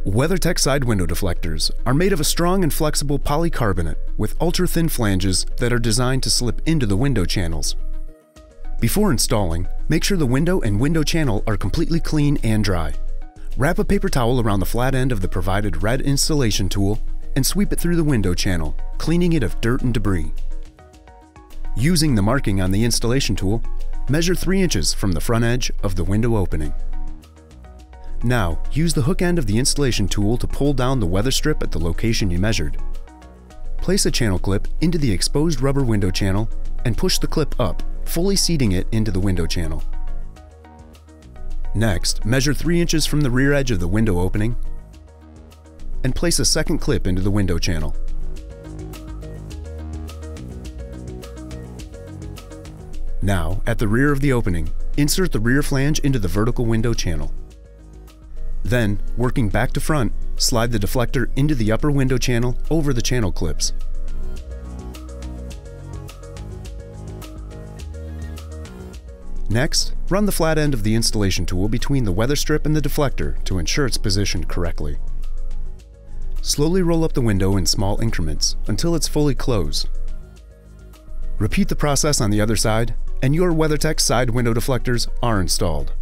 WeatherTech side window deflectors are made of a strong and flexible polycarbonate with ultra-thin flanges that are designed to slip into the window channels. Before installing, make sure the window and window channel are completely clean and dry. Wrap a paper towel around the flat end of the provided red installation tool and sweep it through the window channel, cleaning it of dirt and debris. Using the marking on the installation tool, measure 3 inches from the front edge of the window opening. Now, use the hook end of the installation tool to pull down the weather strip at the location you measured. Place a channel clip into the exposed rubber window channel and push the clip up, fully seating it into the window channel. Next, measure 3 inches from the rear edge of the window opening and place a second clip into the window channel. Now, at the rear of the opening, insert the rear flange into the vertical window channel. Then, working back to front, slide the deflector into the upper window channel over the channel clips. Next, run the flat end of the installation tool between the weather strip and the deflector to ensure it's positioned correctly. Slowly roll up the window in small increments until it's fully closed. Repeat the process on the other side, and your WeatherTech side window deflectors are installed.